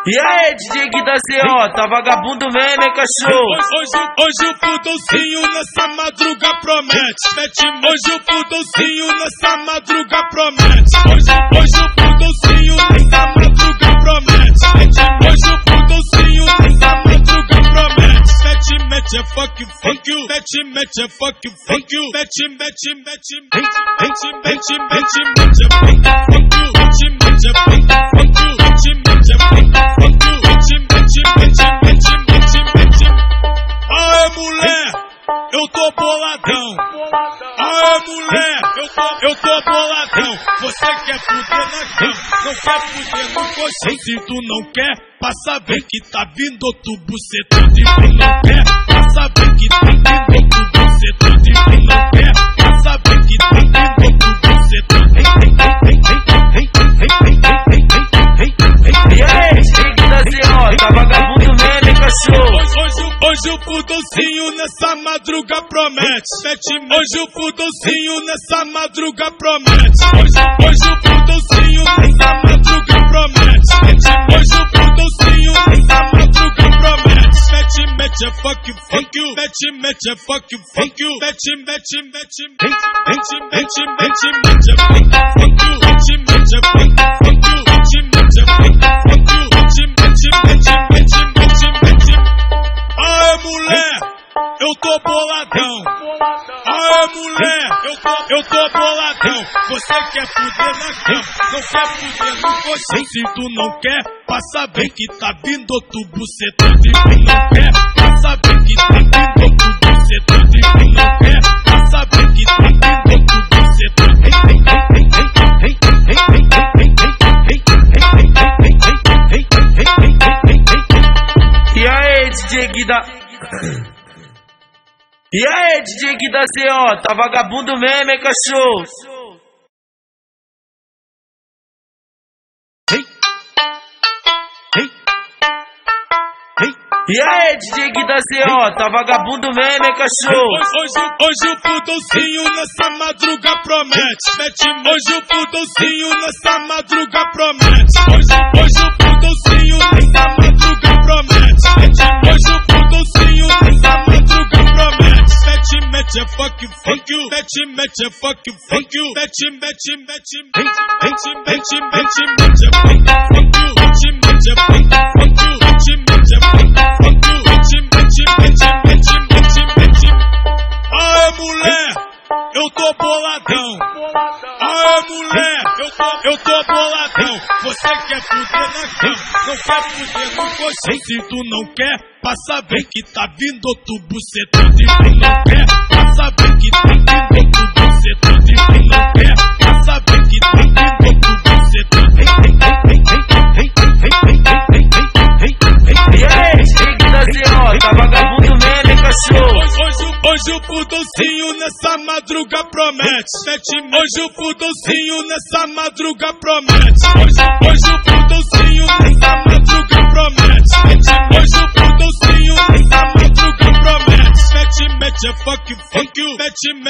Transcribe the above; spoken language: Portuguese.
E aí, DJ Gui da CO, tá vagabundo mesmo, hein, cachorro? Hoje o pudolcinho nessa madruga promete. Hoje o pudolcinho nessa madruga promete. Hoje o pudolcinho nessa madruga promete. Hoje o pudolcinho nessa madruga promete. Mete é fuck you. Mete é fuck you. Mete é Aê, mulher, eu tô boladão. Aê, mulher, eu tô boladão. Você quer fuder na cama, não quer fuder no colchão. Se tu não quer, passa bem que tá vindo outro bucetando. E tu não quer, passa bem que tá vindo outro bucetando. E tu não quer, passa bem que tá vindo outro bucetando. E aí, DJ Gui da CO, tá vagabundo mesmo, hein, cachorro? Hoje o pudolcinho nessa madruga promete. Hoje o pudolcinho nessa madruga promete. Hoje o pudolcinho nessa madruga promete. Hoje o pudolcinho nessa madruga promete. Mete é fuck you. Mete é fuck you. Mete Aê, mulher, eu tô boladão. Aê, mulher, eu tô boladão. Você quer fuder na cama, não quer fuder no colchão. Se tu não quer, passa bem que tá vindo outro bucetando. E tu não quer, passa bem que tá vindo outro bucetando. E tu não quer, passa bem que tá vindo outro bucetando. E aí, DJ Gui da... E aí, DJ Gui da CO, tá vagabundo mesmo, hein, cachorro? E aí, DJ Gui da CO, tá vagabundo mesmo, hein, cachorro? Hoje o pudolcinho nessa madruga promete. Hoje o pudolcinho nessa madruga promete. Hoje o pudolcinho nessa madruga promete. Hoje o pudolcinho nessa madruga promete. Mete é fuck you. Mete é fuck you. Aê, mulher, eu tô boladão. Aê, mulher, eu tô boladão. Você quer fuder na cama, não quer fuder no colchão. Se tu não quer, passa bem que tá vindo outro bucetando. E tu não quer, passa bem que tá vindo outro bucetando. E tu não quer, passa bem que tá vindo outro bucetando. E aí, DJ Gui da CO, tá vagabundo mesmo, hein, cachorro? Hoje o pudolcinho nessa madruga promete. Hoje o pudolcinho nessa madruga promete. Hoje o pudolcinho nessa madruga promete. Hoje o pudolcinho nessa madruga promete. Mete é fuck you.